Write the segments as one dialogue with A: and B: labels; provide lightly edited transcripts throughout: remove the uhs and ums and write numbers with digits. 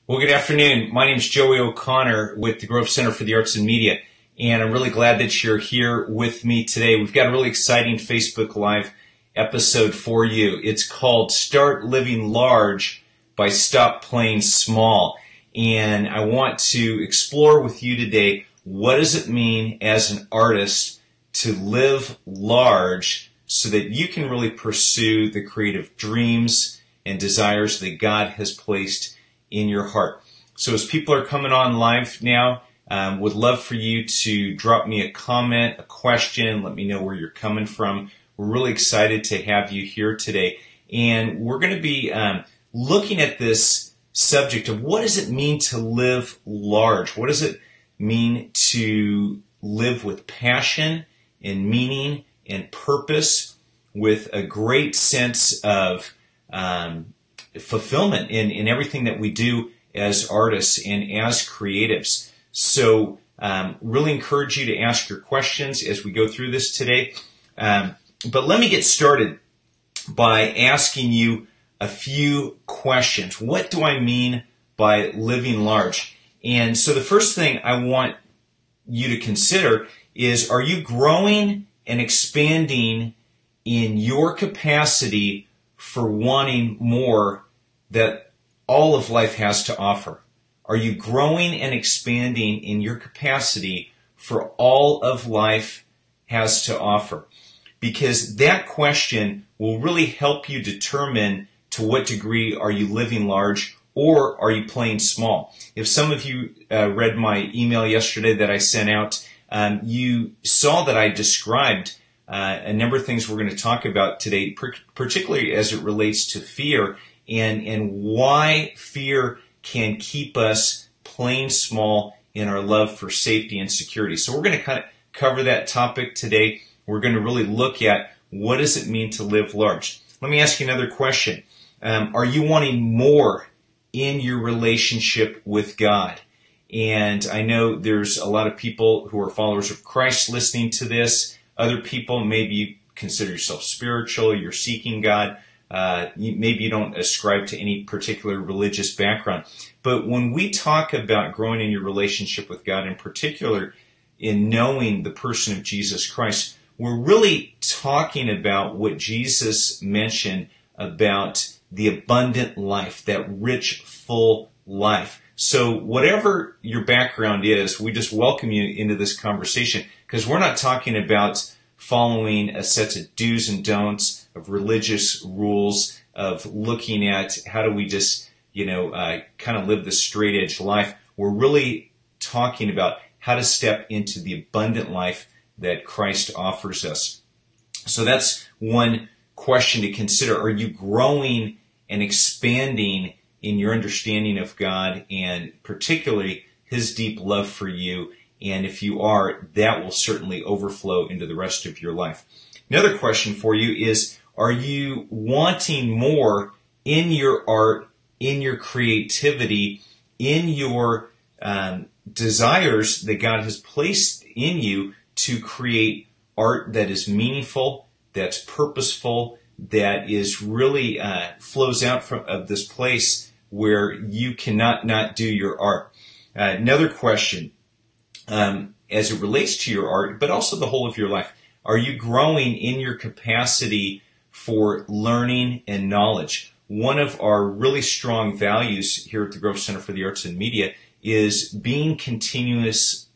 A: Well, good afternoon. My name is Joey O'Connor with the Grove Center for the Arts and Media, and I'm really glad that you're here with me today. We've got a really exciting Facebook Live episode for you. It's called Start Living Large by Stop Playing Small, and I want to explore with you today what does it mean as an artist to live large so that you can really pursue the creative dreams and desires that God has placed in your heart. So as people are coming on live now, would love for you to drop me a comment, a question, let me know where you're coming from. We're really excited to have you here today. And we're going to be looking at this subject of what does it mean to live large? What does it mean to live with passion and meaning and purpose with a great sense of fulfillment in everything that we do as artists and as creatives. So really encourage you to ask your questions as we go through this today. But let me get started by asking you a few questions. What do I mean by living large? And so the first thing I want you to consider is, are you growing and expanding in your capacity for wanting more that all of life has to offer? Are you growing and expanding in your capacity for all of life has to offer? Because that question will really help you determine to what degree are you living large or are you playing small. If some of you read my email yesterday that I sent out, you saw that I described a number of things we're going to talk about today, particularly as it relates to fear and why fear can keep us playing small in our love for safety and security. So we're going to kind of cover that topic today. We're going to really look at what does it mean to live large. Let me ask you another question. Are you wanting more in your relationship with God? And I know there's a lot of people who are followers of Christ listening to this. Other people, maybe you consider yourself spiritual, you're seeking God. Maybe you don't ascribe to any particular religious background. But when we talk about growing in your relationship with God, in particular in knowing the person of Jesus Christ, we're really talking about what Jesus mentioned about the abundant life, that rich, full life. So whatever your background is, we just welcome you into this conversation, because we're not talking about following a set of do's and don'ts, of religious rules, of looking at how do we just, kind of live the straight edge life. We're really talking about how to step into the abundant life that Christ offers us. So that's one question to consider. Are you growing and expanding in your understanding of God and particularly His deep love for you? And if you are, that will certainly overflow into the rest of your life. Another question for you is, are you wanting more in your art, in your creativity, in your desires that God has placed in you to create art that is meaningful, that's purposeful, that is really flows out of this place where you cannot not do your art? Another question, as it relates to your art, but also the whole of your life. Are you growing in your capacity for learning and knowledge? One of our really strong values here at the Grove Center for the Arts and Media is being continuous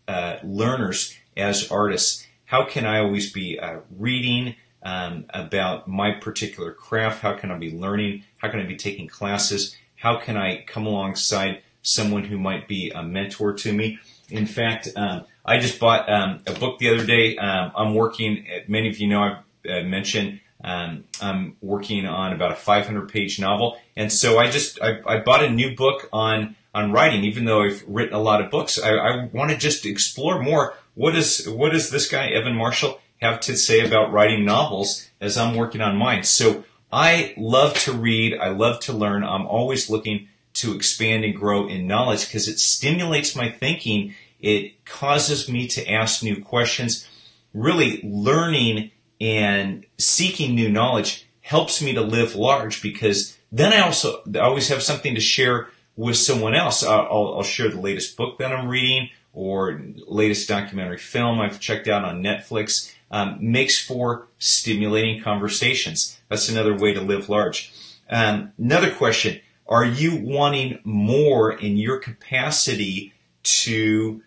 A: learners as artists. How can I always be reading about my particular craft? How can I be learning? How can I be taking classes? How can I come alongside someone who might be a mentor to me? In fact, I just bought a book the other day. I'm working, many of you know I've mentioned, I'm working on about a 500-page novel. And so I bought a new book on writing, even though I've written a lot of books. I want to just explore more. What does this guy, Evan Marshall, have to say about writing novels as I'm working on mine? So I love to read. I love to learn. I'm always looking to expand and grow in knowledge because it stimulates my thinking. It causes me to ask new questions. Really, learning and seeking new knowledge helps me to live large, because then I always have something to share with someone else. I'll share the latest book that I'm reading or latest documentary film I've checked out on Netflix. Makes for stimulating conversations. That's another way to live large. Another question, are you wanting more in your capacity to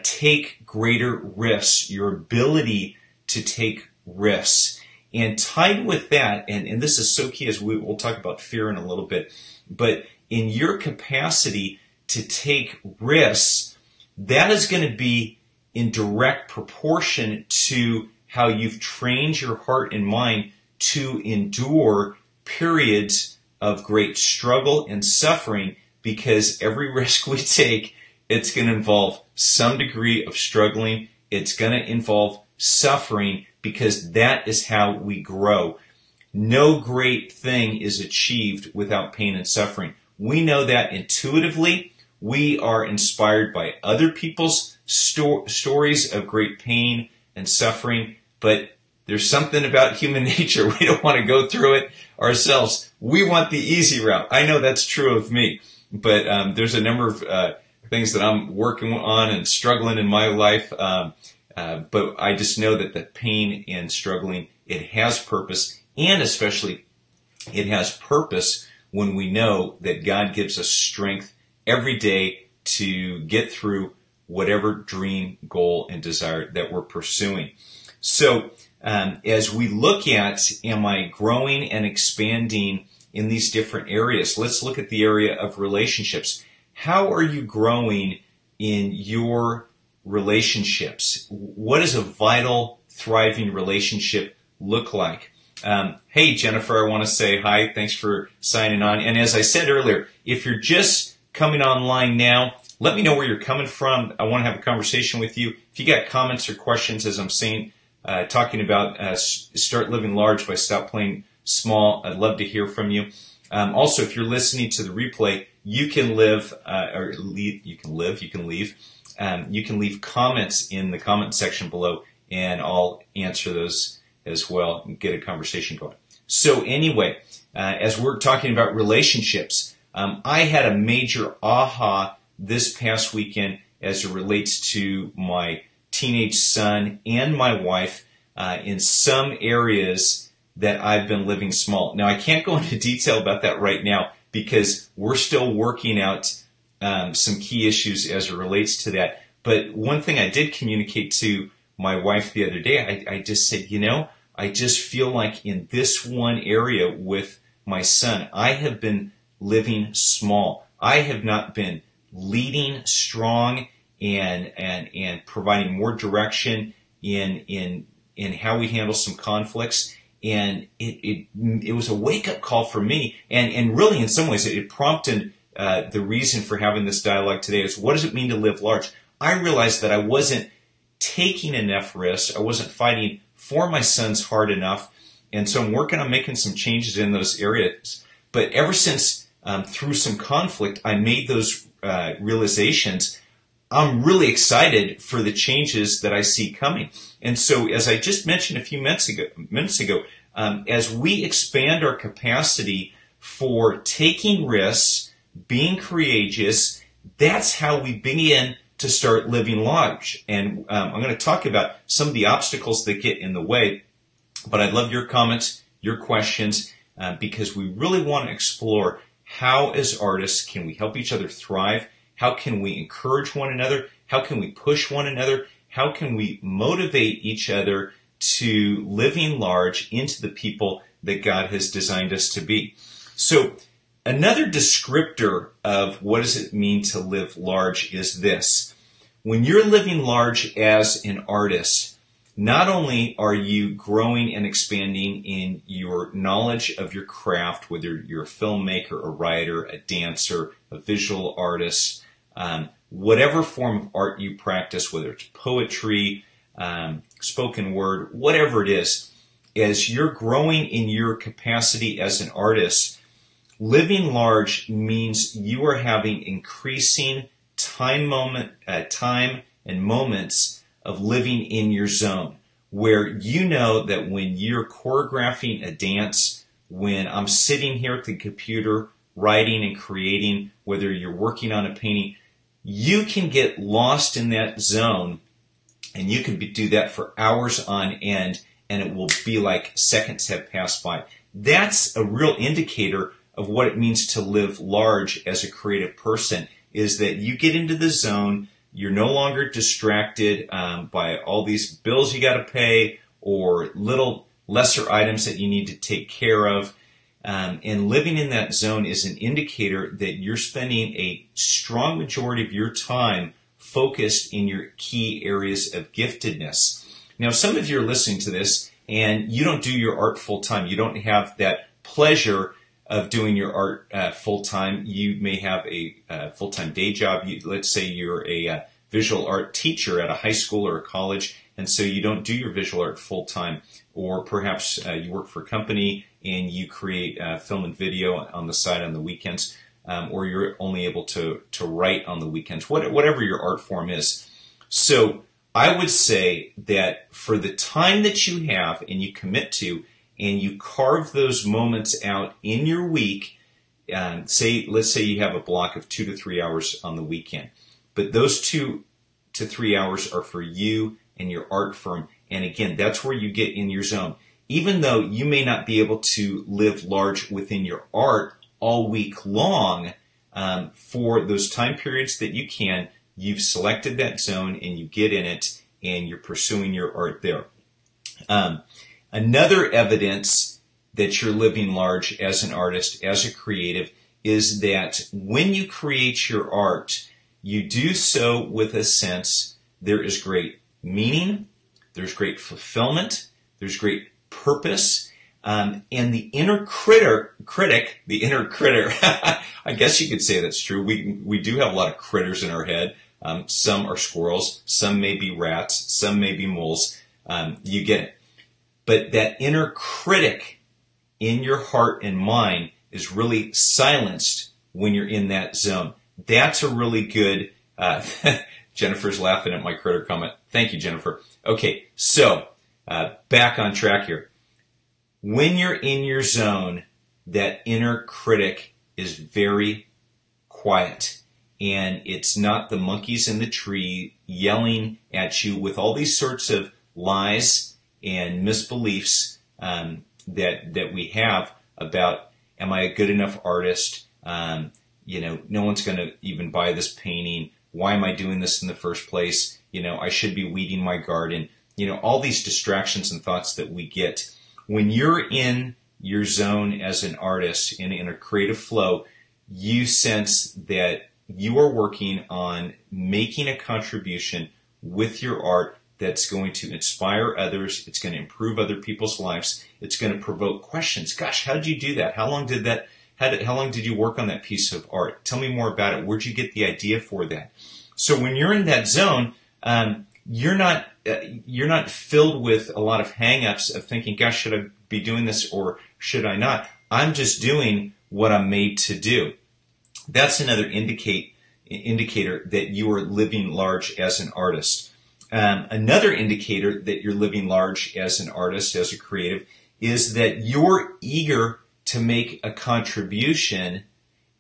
A: take greater risks, your ability to take risks? And tied with that, and this is so key as we'll talk about fear in a little bit, but in your capacity to take risks, that is going to be in direct proportion to how you've trained your heart and mind to endure periods of great struggle and suffering, because every risk we take, it's going to involve some degree of struggling. It's going to involve suffering, because that is how we grow. No great thing is achieved without pain and suffering. We know that intuitively. We are inspired by other people's stories of great pain and suffering, but there's something about human nature. We don't want to go through it ourselves. We want the easy route. I know that's true of me, but there's a number of things that I'm working on and struggling in my life, but I just know that the pain and struggling, it has purpose, and especially it has purpose when we know that God gives us strength every day to get through whatever dream, goal, and desire that we're pursuing. So as we look at, am I growing and expanding in these different areas? Let's look at the area of relationships. How are you growing in your relationships? What does a vital, thriving relationship look like? Hey, Jennifer, I want to say hi. Thanks for signing on. And as I said earlier, if you're just coming online now, let me know where you're coming from. I want to have a conversation with you. If you got comments or questions, as I'm saying, talking about start living large by stop playing small, I'd love to hear from you. Also, if you're listening to the replay, you can leave comments in the comment section below, and I'll answer those as well and get a conversation going. So anyway, as we're talking about relationships, I had a major aha this past weekend as it relates to my teenage son and my wife in some areas that I've been living small. Now, I can't go into detail about that right now because we're still working out some key issues as it relates to that. But one thing I did communicate to my wife the other day, I just said, I just feel like in this one area with my son, I have been living small. I have not been leading strong and providing more direction in how we handle some conflicts. And it was a wake-up call for me. And really, in some ways, it prompted the reason for having this dialogue today is, what does it mean to live large? I realized that I wasn't taking enough risks. I wasn't fighting for my son's heart enough. And so I'm working on making some changes in those areas. But ever since, through some conflict, I made those realizations, I'm really excited for the changes that I see coming. And so, as I just mentioned a few minutes ago, as we expand our capacity for taking risks, being courageous, that's how we begin to start living large. And I'm going to talk about some of the obstacles that get in the way, but I'd love your comments, your questions, because we really want to explore how, as artists, can we help each other thrive? How can we encourage one another? How can we push one another? How can we motivate each other to living large into the people that God has designed us to be? So another descriptor of what does it mean to live large is this. When you're living large as an artist, not only are you growing and expanding in your knowledge of your craft, whether you're a filmmaker, a writer, a dancer, a visual artist, whatever form of art you practice, whether it's poetry, spoken word, whatever it is, as you're growing in your capacity as an artist, living large means you are having increasing time and moments of living in your zone, where you know that when you're choreographing a dance, when I'm sitting here at the computer writing and creating, whether you're working on a painting, you can get lost in that zone, and you can do that for hours on end, and it will be like seconds have passed by. That's a real indicator of what it means to live large as a creative person, is that you get into the zone, you're no longer distracted by all these bills you got to pay or little lesser items that you need to take care of. And living in that zone is an indicator that you're spending a strong majority of your time focused in your key areas of giftedness. Now, some of you are listening to this and you don't do your art full time. You don't have that pleasure of doing your art full time. You may have a full-time day job. Let's say you're a visual art teacher at a high school or a college, and so you don't do your visual art full time. Or perhaps you work for a company and you create film and video on the side on the weekends, or you're only able to write on the weekends, whatever your art form is. So I would say that for the time that you have and you commit to, and you carve those moments out in your week, let's say you have a block of 2 to 3 hours on the weekend, but those 2 to 3 hours are for you and your art firm. And again, that's where you get in your zone. Even though you may not be able to live large within your art all week long, for those time periods that you can, you've selected that zone and you get in it and you're pursuing your art there. Another evidence that you're living large as an artist, as a creative, is that when you create your art, you do so with a sense there is great meaning, there's great fulfillment, there's great purpose, and the inner critic, I guess you could say that's true. We do have a lot of critters in our head. Some are squirrels, some may be rats, some may be moles. You get it. But that inner critic in your heart and mind is really silenced when you're in that zone. That's a really good, Jennifer's laughing at my critter comment. Thank you, Jennifer. Okay, so back on track here. When you're in your zone, that inner critic is very quiet. And it's not the monkeys in the tree yelling at you with all these sorts of lies and misbeliefs that we have about, am I a good enough artist? No one's going to even buy this painting. Why am I doing this in the first place? I should be weeding my garden. All these distractions and thoughts that we get. When you're in your zone as an artist, in a creative flow, you sense that you are working on making a contribution with your art that's going to inspire others. It's going to improve other people's lives. It's going to provoke questions. Gosh, how did you do that? How long did you work on that piece of art? Tell me more about it. Where'd you get the idea for that? So when you're in that zone, you're not filled with a lot of hang-ups of thinking, gosh, should I be doing this or should I not? I'm just doing what I'm made to do. That's another indicator that you are living large as an artist. Another indicator that you're living large as an artist, as a creative, is that you're eager to make a contribution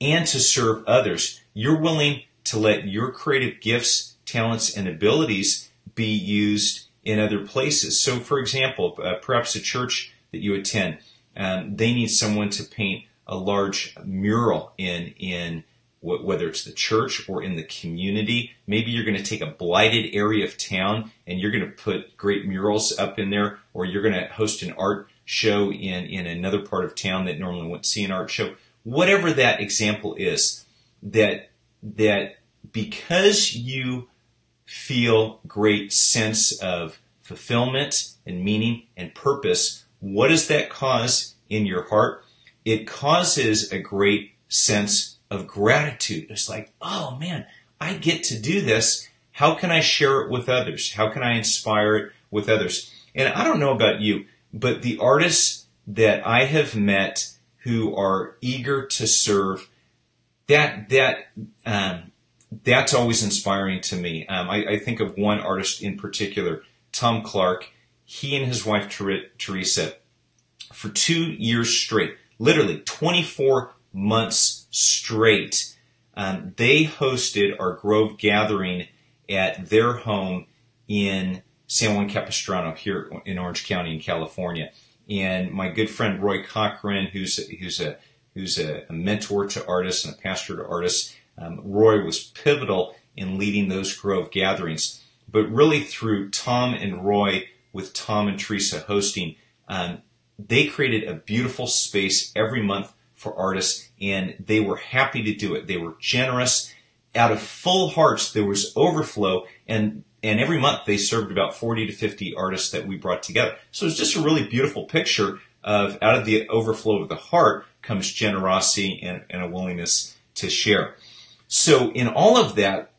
A: and to serve others. You're willing to let your creative gifts, talents, and abilities be used in other places. So, for example, perhaps a church that you attend, they need someone to paint a large mural in whether it's the church or in the community. Maybe you're going to take a blighted area of town and you're going to put great murals up in there, or you're going to host an art show in another part of town that normally wouldn't see an art show. Whatever that example is, that because you feel great sense of fulfillment and meaning and purpose, what does that cause in your heart? It causes a great sense of gratitude. It's like, oh man, I get to do this. How can I share it with others? How can I inspire it with others? And I don't know about you, but the artists that I have met who are eager to serve, that's always inspiring to me. I think of one artist in particular, Tom Clark. He and his wife Teresa, for 2 years straight, literally 24 months straight. They hosted our Grove gathering at their home in San Juan Capistrano here in Orange County in California. And my good friend Roy Cochran, who's a mentor to artists and a pastor to artists, Roy was pivotal in leading those Grove gatherings. But really through Tom and Roy, with Tom and Teresa hosting, they created a beautiful space every month for artists, and they were happy to do it. They were generous. Out of full hearts, there was overflow, and every month they served about 40 to 50 artists that we brought together. So it's just a really beautiful picture of out of the overflow of the heart comes generosity and a willingness to share. So in all of that,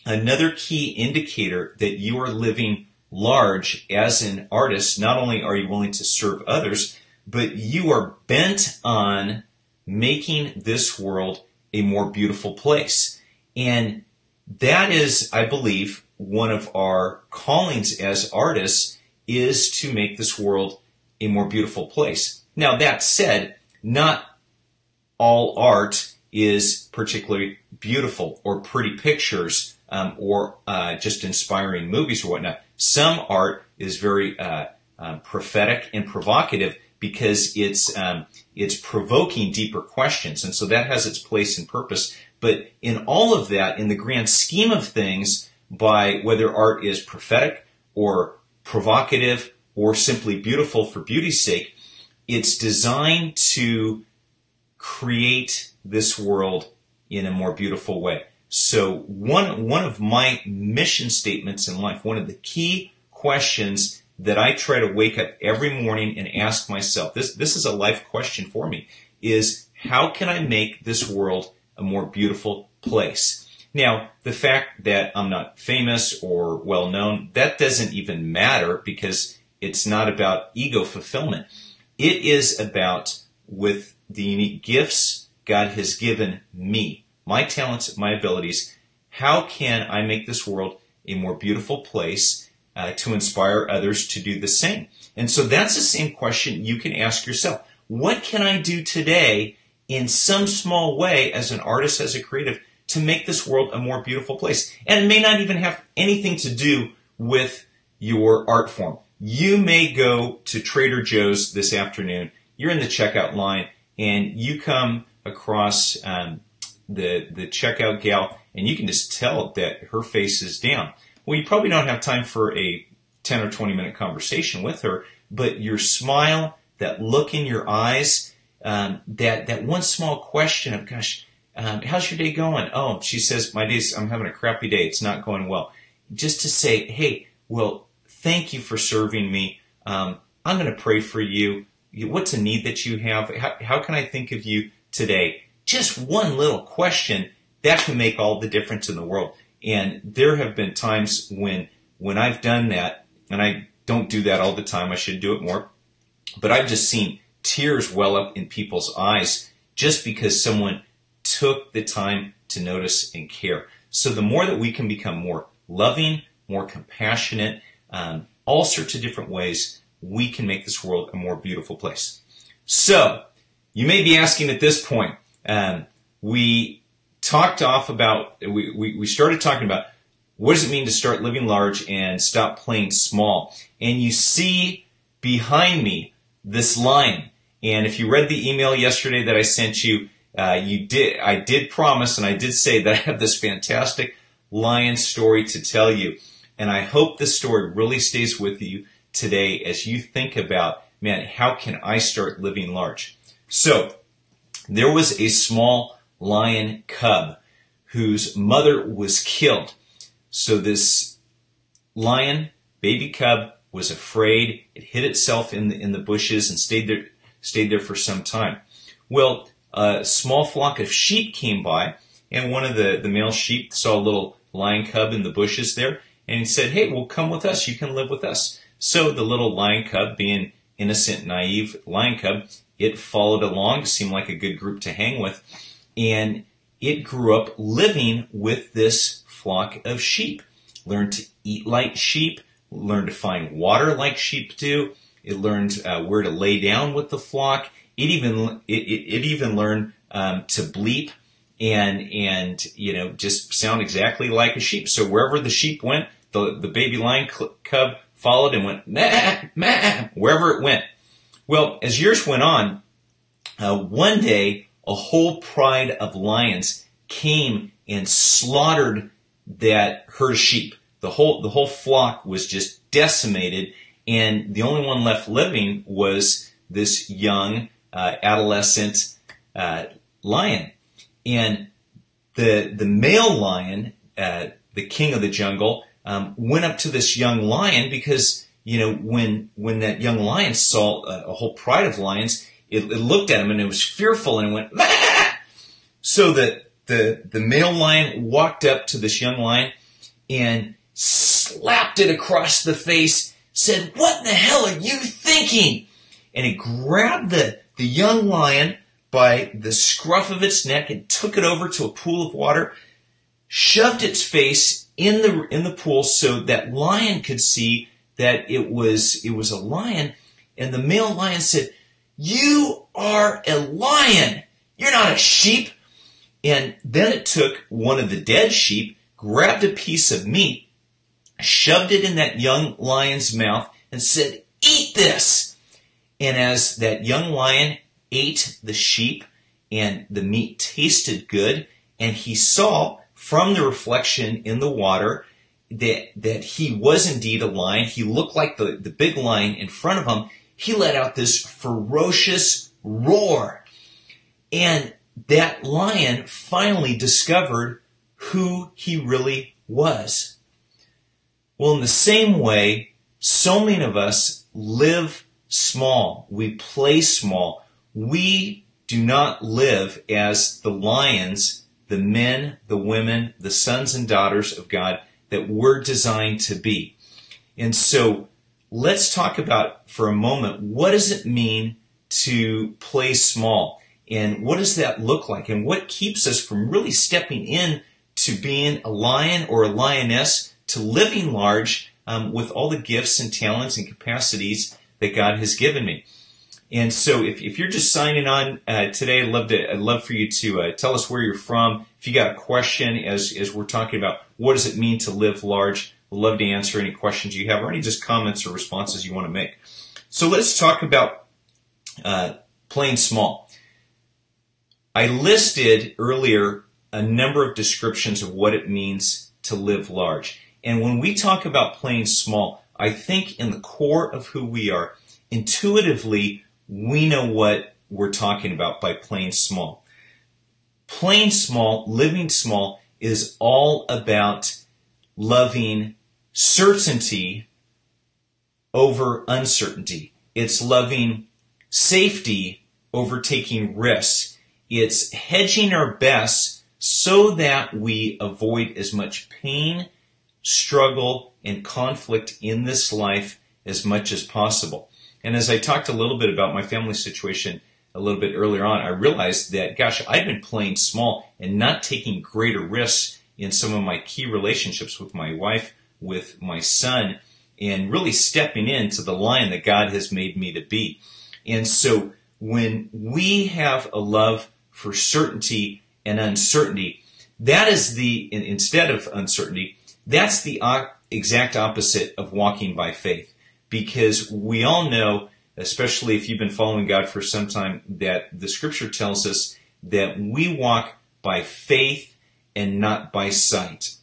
A: another key indicator that you are living large as an artist, not only are you willing to serve others, but you are bent on making this world a more beautiful place. And that is, I believe, one of our callings as artists is to make this world a more beautiful place. Now, that said, not all art is particularly beautiful or pretty pictures or just inspiring movies or whatnot. Some art is very prophetic and provocative because it's provoking deeper questions, and so that has its place and purpose. But in all of that, in the grand scheme of things, by whether art is prophetic or provocative or simply beautiful for beauty's sake, it's designed to create this world in a more beautiful way. So one of my mission statements in life, one of the key questions that I try to wake up every morning and ask myself, this is a life question for me, is how can I make this world a more beautiful place? Now, the fact that I'm not famous or well known, that doesn't even matter because it's not about ego fulfillment. It is about, with the unique gifts God has given me, my talents, my abilities, how can I make this world a more beautiful place to inspire others to do the same? And so that's the same question you can ask yourself. What can I do today in some small way as an artist, as a creative, to make this world a more beautiful place? And it may not even have anything to do with your art form. You may go to Trader Joe's this afternoon, you're in the checkout line, and you come across the checkout gal, and you can just tell that her face is down. Well, you probably don't have time for a 10 or 20 minute conversation with her, but your smile, that look in your eyes, that one small question of, gosh, how's your day going? Oh, she says, I'm having a crappy day. It's not going well. Just to say, hey, well, thank you for serving me. I'm going to pray for you. What's a need that you have? How can I think of you today? Just one little question that can make all the difference in the world. And there have been times when I've done that, and I don't do that all the time. I should do it more. But I've just seen tears well up in people's eyes just because someone took the time to notice and care. So the more that we can become more loving, more compassionate, all sorts of different ways, we can make this world a more beautiful place. So you may be asking at this point, we started talking about what does it mean to start living large and stop playing small. And you see behind me this lion. And if you read the email yesterday that I sent you, I did promise and I did say that I have this fantastic lion story to tell you. And I hope this story really stays with you today as you think about, man, how can I start living large? So there was a small lion cub whose mother was killed. So this lion, baby cub, was afraid. It hid itself in the bushes and stayed there for some time. Well, a small flock of sheep came by, and one of the male sheep saw a little lion cub in the bushes there, and he said, hey, well, come with us. You can live with us. So the little lion cub, being innocent, naive lion cub, it followed along. It seemed like a good group to hang with. And it grew up living with this flock of sheep. Learned to eat like sheep, learned to find water like sheep do. It learned where to lay down with the flock. It even learned to bleep and just sound exactly like a sheep. So wherever the sheep went, the baby lion cub followed and went meh, meh, wherever it went. Well, as years went on, one day a whole pride of lions came and slaughtered that herd of sheep. The whole flock was just decimated, and the only one left living was this young adolescent lion. And the male lion, the king of the jungle, went up to this young lion because when that young lion saw a whole pride of lions, it looked at him and it was fearful and it went bah! So the male lion walked up to this young lion and slapped it across the face, said, "What in the hell are you thinking?" And he grabbed the young lion by the scruff of its neck and took it over to a pool of water, shoved its face in the pool so that lion could see that it was a lion. And the male lion said, "You are a lion. You're not a sheep." And then it took one of the dead sheep, grabbed a piece of meat, shoved it in that young lion's mouth, and said, "Eat this." And as that young lion ate the sheep and the meat tasted good, and he saw from the reflection in the water that he was indeed a lion, he looked like the big lion in front of him, he let out this ferocious roar. And that lion finally discovered who he really was. Well, in the same way, so many of us live small. We play small. We do not live as the lions, the men, the women, the sons and daughters of God that we're designed to be. And so let's talk about for a moment, what does it mean to play small? And what does that look like? And what keeps us from really stepping in to being a lion or a lioness, to living large with all the gifts and talents and capacities that God has given me? And so if you're just signing on today, I'd love for you to tell us where you're from. If you got a question as we're talking about what does it mean to live large, I'd love to answer any questions you have or any just comments or responses you want to make. So let's talk about playing small. I listed earlier a number of descriptions of what it means to live large. And when we talk about playing small, I think in the core of who we are, intuitively, we know what we're talking about by playing small. Playing small, living small, is all about loving certainty over uncertainty. It's loving safety over taking risks. It's hedging our bets so that we avoid as much pain, struggle, and conflict in this life as much as possible. And as I talked a little bit about my family situation a little bit earlier on, I realized that, gosh, I've been playing small and not taking greater risks in some of my key relationships with my wife, with my son, and really stepping into the lion that God has made me to be. And so when we have a love for certainty and uncertainty, that is instead of uncertainty, that's the exact opposite of walking by faith. Because we all know, especially if you've been following God for some time, that the scripture tells us that we walk by faith and not by sight.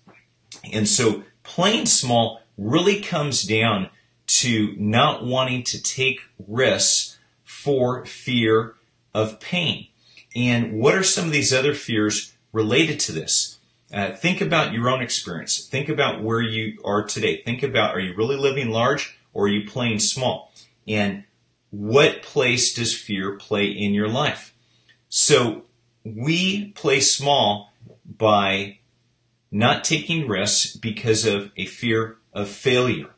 A: And so playing small really comes down to not wanting to take risks for fear of pain. And what are some of these other fears related to this? Think about your own experience. Think about where you are today. Think about, are you really living large or are you playing small? And what place does fear play in your life? So we play small by not taking risks because of a fear of failure.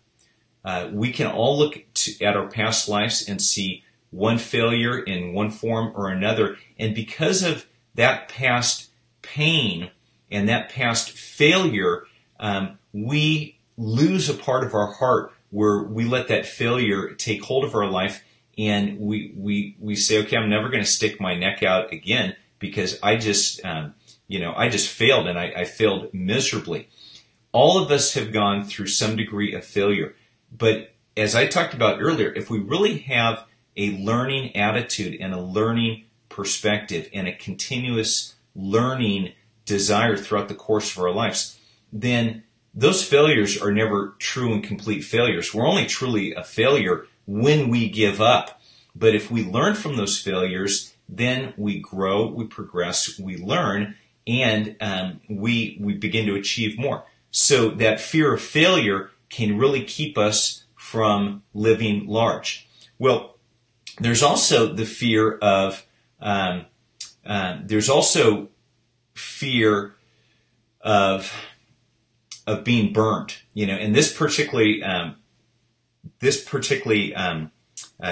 A: We can all look at our past lives and see one failure in one form or another. And because of that past pain and that past failure, we lose a part of our heart where we let that failure take hold of our life, and we say, okay, I'm never going to stick my neck out again because I just failed, and I failed miserably. All of us have gone through some degree of failure. But as I talked about earlier, if we really have a learning attitude and a learning perspective and a continuous learning desire throughout the course of our lives, then those failures are never true and complete failures. We're only truly a failure when we give up. But if we learn from those failures, then we grow, we progress, we learn, and we begin to achieve more. So that fear of failure can really keep us from living large. Well, there's also the fear of being burned, and this particularly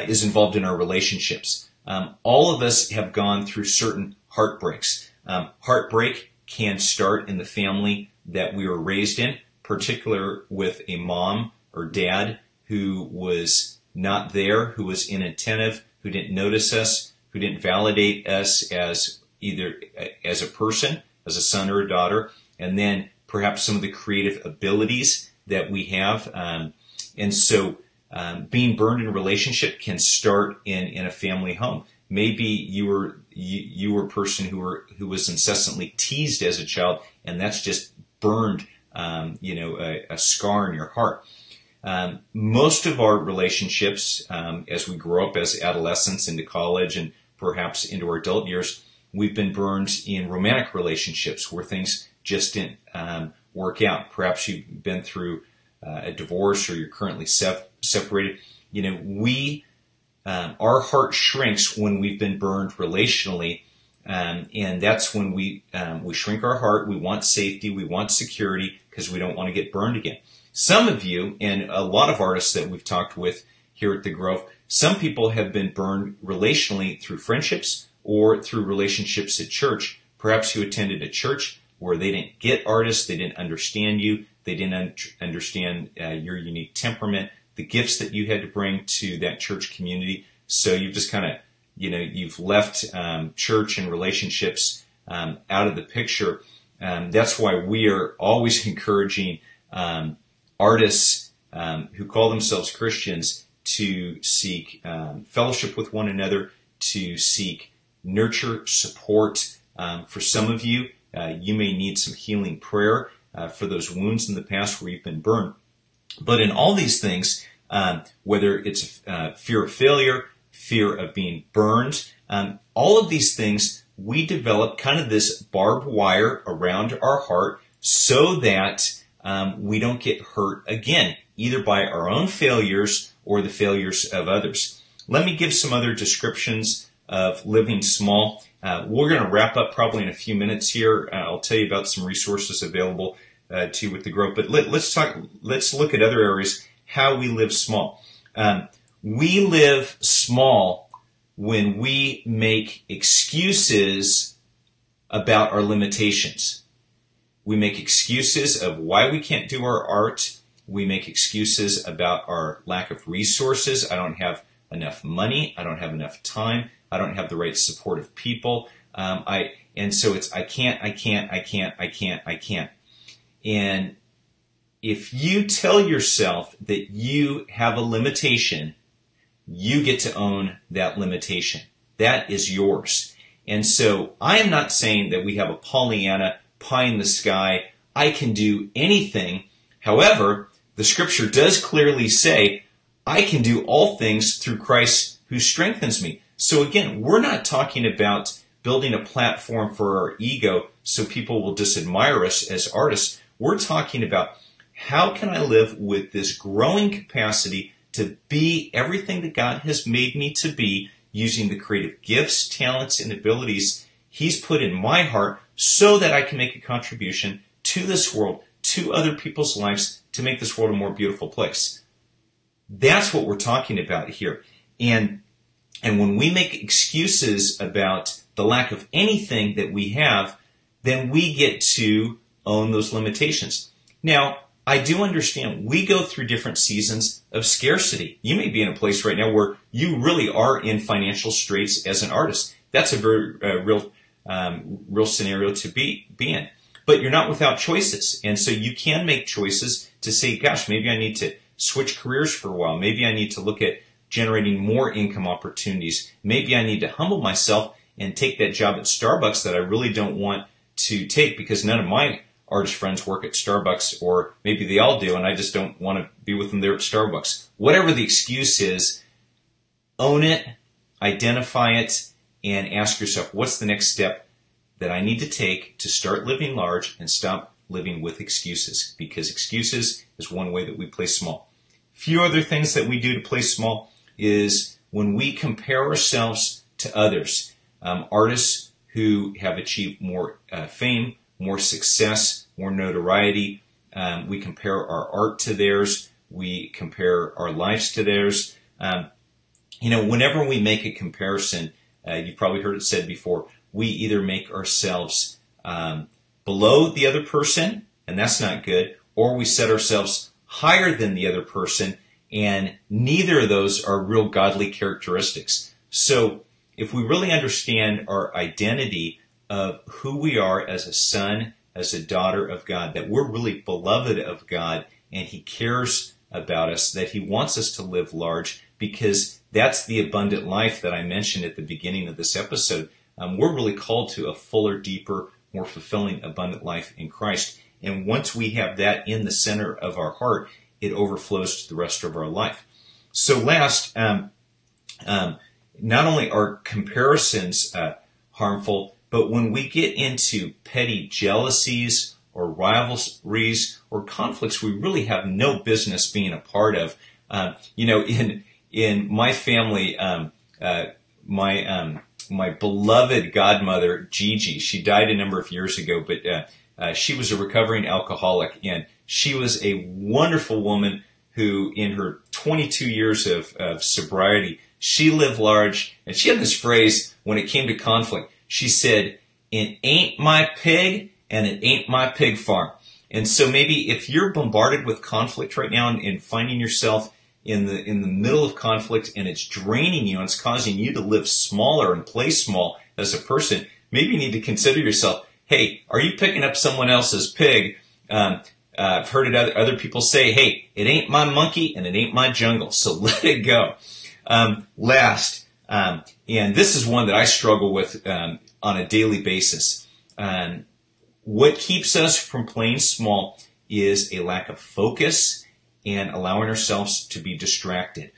A: is involved in our relationships. All of us have gone through certain heartbreaks. Heartbreak can start in the family that we were raised in, particular with a mom or dad who was not there, who was inattentive, who didn't notice us, who didn't validate us as either as a person, as a son or a daughter, and then perhaps some of the creative abilities that we have. And so being burned in a relationship can start in a family home. Maybe you were a person who was incessantly teased as a child, and that's just burned a scar in your heart. Most of our relationships, as we grow up as adolescents into college and perhaps into our adult years, we've been burned in romantic relationships where things just didn't work out. Perhaps you've been through a divorce, or you're currently separated. Our heart shrinks when we've been burned relationally, and that's when we shrink our heart. We want safety, we want security, because we don't want to get burned again. Some of you, and a lot of artists that we've talked with here at the Grove, some people have been burned relationally through friendships or through relationships at church. Perhaps you attended a church where they didn't get artists, they didn't understand you, they didn't understand your unique temperament, the gifts that you had to bring to that church community. So you've just kind of, you've left church and relationships out of the picture. That's why we are always encouraging artists who call themselves Christians to seek fellowship with one another, to seek nurture, support. For some of you, you may need some healing prayer for those wounds in the past where you've been burned. But in all these things, whether it's fear of failure, fear of being burned, all of these things, we develop kind of this barbed wire around our heart so that we don't get hurt again, either by our own failures or the failures of others. Let me give some other descriptions of living small. We're going to wrap up probably in a few minutes here. I'll tell you about some resources available to you with the Grove. But let's look at other areas, how we live small. We live small when we make excuses about our limitations. We make excuses of why we can't do our art. We make excuses about our lack of resources. I don't have enough money. I don't have enough time. I don't have the right support of people. And so it's I can't. And if you tell yourself that you have a limitation, you get to own that limitation. That is yours. And so I am not saying that we have a Pollyanna, pie in the sky, I can do anything. However, the scripture does clearly say, I can do all things through Christ who strengthens me. So again, we're not talking about building a platform for our ego so people will just admire us as artists. We're talking about how can I live with this growing capacity to be everything that God has made me to be, using the creative gifts, talents, and abilities He's put in my heart so that I can make a contribution to this world, to other people's lives, to make this world a more beautiful place. That's what we're talking about here. And when we make excuses about the lack of anything that we have, then we get to own those limitations. Now, I do understand we go through different seasons of scarcity. You may be in a place right now where you really are in financial straits as an artist. That's a very real real scenario to be in. But you're not without choices. And so you can make choices to say, gosh, maybe I need to switch careers for a while. Maybe I need to look at generating more income opportunities. Maybe I need to humble myself and take that job at Starbucks that I really don't want to take because none of my artist friends work at Starbucks, or maybe they all do and I just don't want to be with them there at Starbucks. Whatever the excuse is, own it, identify it, and ask yourself, what's the next step that I need to take to start living large and stop living with excuses? Because excuses is one way that we play small. Few other things that we do to play small is when we compare ourselves to others, artists who have achieved more fame, more success, more notoriety. We compare our art to theirs. We compare our lives to theirs. Whenever we make a comparison, you've probably heard it said before, we either make ourselves below the other person, and that's not good, or we set ourselves higher than the other person, and neither of those are real godly characteristics. So if we really understand our identity of who we are as a son, as a daughter of God, that we're really beloved of God, and He cares about us, that He wants us to live large, because that's the abundant life that I mentioned at the beginning of this episode. We're really called to a fuller, deeper, more fulfilling, abundant life in Christ. And once we have that in the center of our heart, it overflows to the rest of our life. So last, not only are comparisons harmful, but when we get into petty jealousies or rivalries or conflicts we really have no business being a part of. In my family, my beloved godmother, Gigi, she died a number of years ago, but she was a recovering alcoholic, and she was a wonderful woman who, in her 22 years of sobriety, she lived large, and she had this phrase when it came to conflict. She said, "It ain't my pig, and it ain't my pig farm." And so maybe if you're bombarded with conflict right now and finding yourself in the middle of conflict and it's draining you and it's causing you to live smaller and play small as a person, maybe you need to consider yourself, hey, are you picking up someone else's pig? I've heard other people say, hey, it ain't my monkey and it ain't my jungle, so let it go. Last, and this is one that I struggle with on a daily basis. What keeps us from playing small is a lack of focus and allowing ourselves to be distracted.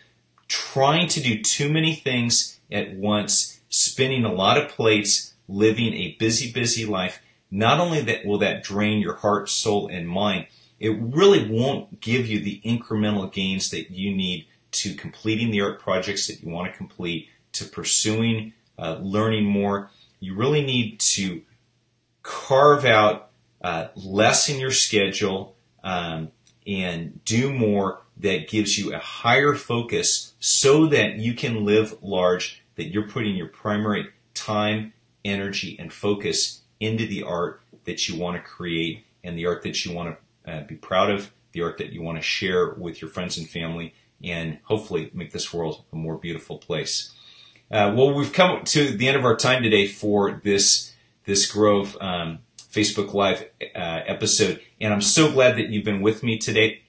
A: Trying to do too many things at once, spinning a lot of plates, living a busy, busy life. Not only that will that drain your heart, soul, and mind, it really won't give you the incremental gains that you need to completing the art projects that you want to complete, to pursuing, learning more. You really need to carve out less in your schedule and do more that gives you a higher focus so that you can live large, that you're putting your primary time, energy, and focus into the art that you want to create and the art that you want to be proud of, the art that you want to share with your friends and family, and hopefully make this world a more beautiful place. Well, we've come to the end of our time today for this Grove Facebook Live episode, and I'm so glad that you've been with me today.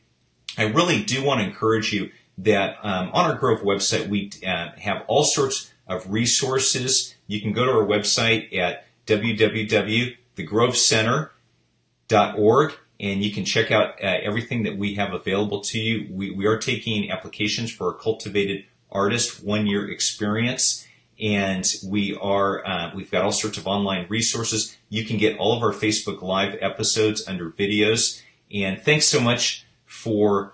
A: I really do want to encourage you that on our Grove website, we have all sorts of resources. You can go to our website at www.thegrovecenter.org, and you can check out everything that we have available to you. We are taking applications for a Cultivated Artist 1-year experience, and we've got all sorts of online resources. You can get all of our Facebook Live episodes under videos. And thanks so much for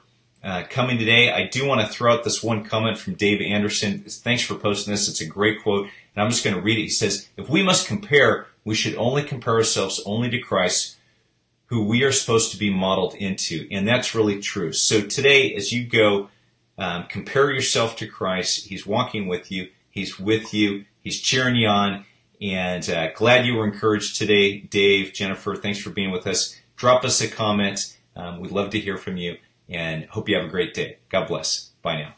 A: coming today. I do want to throw out this one comment from Dave Anderson. Thanks for posting this. It's a great quote, and I'm just going to read it. He says, "If we must compare, we should only compare ourselves only to Christ, who we are supposed to be modeled into." And that's really true. So today, as you go, compare yourself to Christ. He's walking with you. He's with you. He's cheering you on. And glad you were encouraged today. Dave, Jennifer, thanks for being with us. Drop us a comment. We'd love to hear from you. And hope you have a great day. God bless. Bye now.